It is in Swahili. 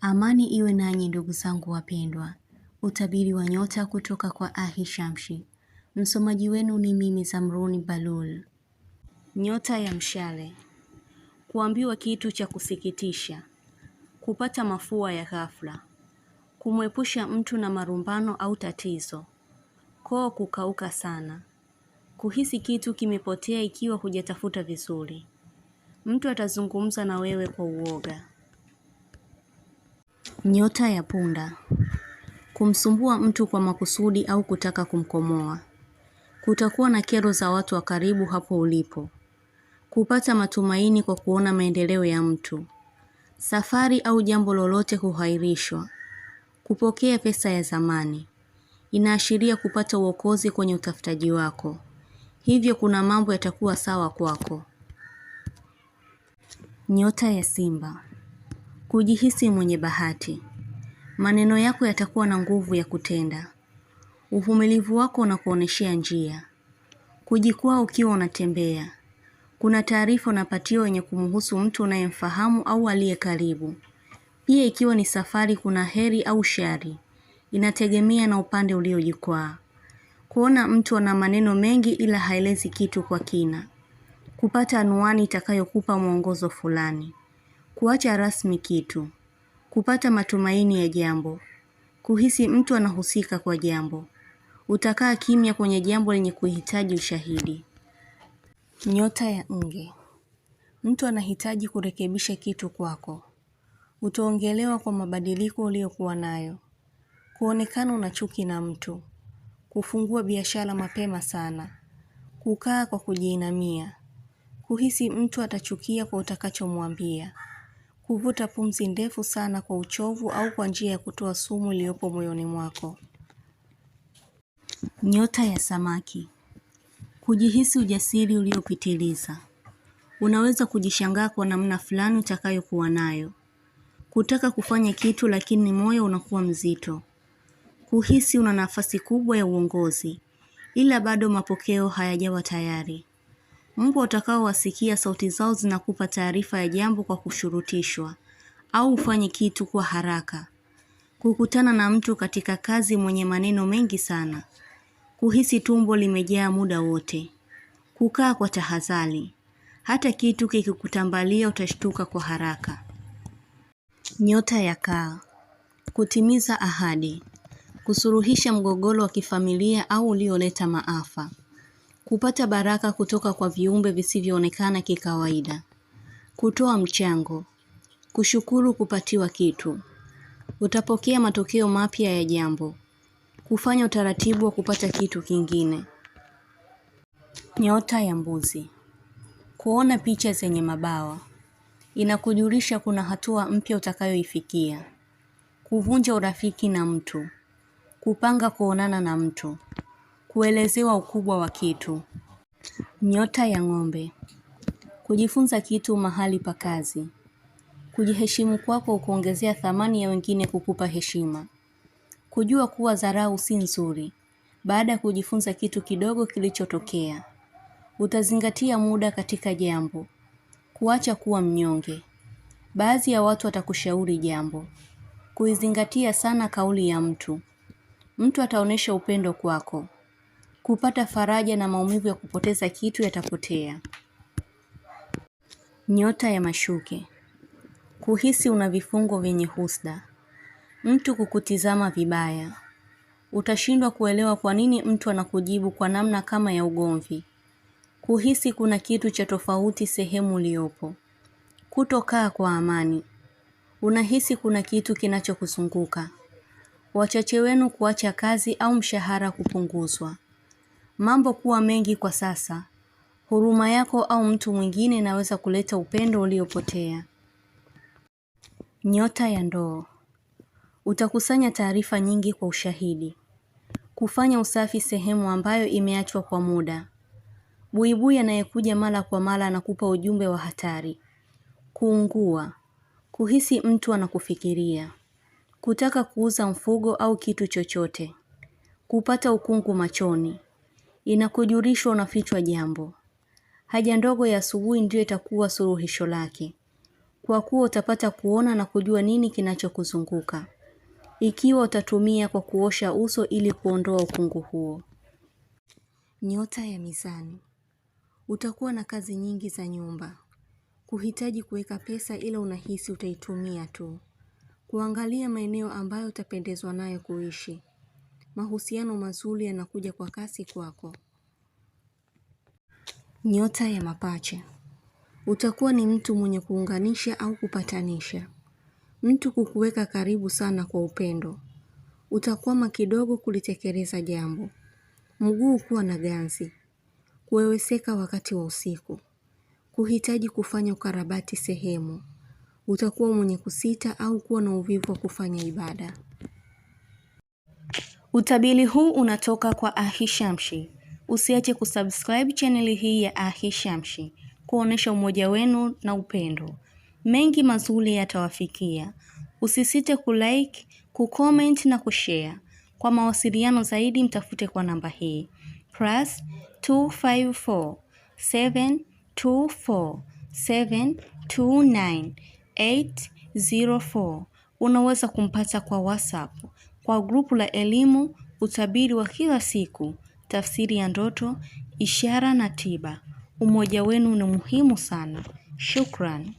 Amani iwe nanyi ndugu zangu wapendwa. Utabiri wa nyota kutoka kwa Ahishamshi. Msomaji wenu ni mimi Zamruni Balul. Nyota ya mshale. Kuambiwa kitu cha kusikitisha. Kupata mafua ya ghafla. Kumwepusha mtu na marumbano au tatizo. Koo kukauka sana. Kuhisi kitu kimepotea ikiwa hujatafuta vizuri. Mtu atazungumza na wewe kwa uoga. Nyota ya punda. Kumsumbua mtu kwa makusudi au kutaka kumkomoa. Kutakuwa na kero za watu wa karibu hapo ulipo. Kupata matumaini kwa kuona maendeleo ya mtu. Safari au jambo lolote kuhairishwa. Kupokea pesa ya zamani. Inaashiria kupata uokozi kwenye utafutaji wako. Hivyo kuna mambo yatakuwa sawa kwako. Nyota ya simba. Kujihisi mwenye bahati. Maneno yako yatakuwa na nguvu ya kutenda. Uvumilivu wako unakuoneshea njia. Kujikwaa ukiwa unatembea. Kuna taarifa unapatiwa yenye kumhusu mtu unayemfahamu au aliye karibu. Pia ikiwa ni safari kuna heri au shari. Inategemea na upande uliojikwaa. Kuona mtu ana maneno mengi ila haelezi kitu kwa kina. Kupata anwani itakayokupa mwongozo fulani. Kuacha rasmi kitu. Kupata matumaini ya jambo. Kuhisi mtu anahusika kwa jambo. Utakaa kimya kwenye jambo lenye kuhitaji ushahidi. Nyota ya nge. Mtu anahitaji kurekebisha kitu kwako. Utaongelewa kwa mabadiliko uliyokuwa nayo. Kuonekana una chuki na mtu. Kufungua biashara mapema sana. Kukaa kwa kujiinamia. Kuhisi mtu atachukia kwa utakachomwambia. Kuvuta pumzi ndefu sana kwa uchovu au kwa njia ya kutoa sumu iliyopo moyoni mwako. Nyota ya samaki. Kujihisi ujasiri uliopitiliza. Unaweza kujishangaa kwa namna fulani utakayokuwa nayo. Kutaka kufanya kitu lakini moyo unakuwa mzito. Kuhisi una nafasi kubwa ya uongozi, ila bado mapokeo hayajawa tayari. Mbwa utakaowasikia sauti zao zinakupa taarifa ya jambo kwa kushurutishwa, au ufanye kitu kwa haraka. Kukutana na mtu katika kazi mwenye maneno mengi sana. Kuhisi tumbo limejaa muda wote. Kukaa kwa tahadhari. Hata kitu kikikutambalia utashtuka kwa haraka. Nyota ya kaa. Kutimiza ahadi. Kusuluhisha mgogoro wa kifamilia au ulioleta maafa. Kupata baraka kutoka kwa viumbe visivyoonekana kikawaida. Kutoa mchango. Kushukuru kupatiwa kitu. Utapokea matokeo mapya ya jambo. Kufanya utaratibu wa kupata kitu kingine. Nyota ya mbuzi. Kuona picha zenye mabawa. Inakujulisha kuna hatua mpya utakayoifikia. Kuvunja urafiki na mtu. Kupanga kuonana na mtu. Kuelezewa ukubwa wa kitu. Nyota ya ng'ombe. Kujifunza kitu mahali pa kazi. Kujiheshimu kwako kuongezea thamani ya wengine kukupa heshima. Kujua kuwa dharau si nzuri. Baada ya kujifunza kitu kidogo kilichotokea. Utazingatia muda katika jambo. Kuacha kuwa mnyonge. Baadhi ya watu watakushauri jambo. Kuizingatia sana kauli ya mtu. Mtu ataonesha upendo kwako. Kupata faraja na maumivu ya kupoteza kitu yatapotea. Nyota ya mashuke. Kuhisi una vifungo vyenye husda. Mtu kukutizama vibaya. Utashindwa kuelewa kwa nini mtu anakujibu kwa namna kama ya ugomvi. Kuhisi kuna kitu cha tofauti sehemu uliopo. Kutokaa kwa amani. Unahisi kuna kitu kinachokuzunguka. Wachache wenu kuacha kazi au mshahara kupunguzwa. Mambo kuwa mengi kwa sasa. Huruma yako au mtu mwingine inaweza kuleta upendo uliopotea. Nyota ya ndoo. Utakusanya taarifa nyingi kwa ushahidi. Kufanya usafi sehemu ambayo imeachwa kwa muda. Buibui anayekuja mara kwa mara anakupa ujumbe wa hatari. Kuungua. Kuhisi mtu anakufikiria. Kutaka kuuza mfugo au kitu chochote. Kupata ukungu machoni. Inakujulishwa unafichwa jambo. Haja ndogo ya asubuhi ndio itakuwa suluhisho lake. kwa kuwa utapata kuona na kujua nini kinachokuzunguka. Ikiwa utatumia kwa kuosha uso ili kuondoa ukungu huo. Nyota ya Mizani. Utakuwa na kazi nyingi za nyumba. Kuhitaji kuweka pesa ila unahisi utaitumia tu. Kuangalia maeneo ambayo utapendezwa nayo kuishi. Mahusiano mazuri yanakuja kwa kasi kwako. Nyota ya Mapacha. Utakuwa ni mtu mwenye kuunganisha au kupatanisha. Mtu kukuweka karibu sana kwa upendo. Utakwama kidogo kulitekeleza jambo. Mguu kuwa na ganzi. Kuweweseka wakati wa usiku. Kuhitaji kufanya ukarabati sehemu. Utakuwa mwenye kusita au kuwa na uvivu wa kufanya ibada. Utabiri huu unatoka kwa Ahishamshi. Usiache kusubscribe channel hii ya Ahishamshi kuonesha umoja wenu na upendo. Mengi mazuri yatawafikia. Usisite kulike, kucomment na kushare. Kwa mawasiliano zaidi mtafute kwa namba hii +254 724 729 804. Unaweza kumpata kwa WhatsApp, kwa grupu la elimu, utabiri wa kila siku, tafsiri ya ndoto, ishara na tiba. Umoja wenu ni muhimu sana. Shukran.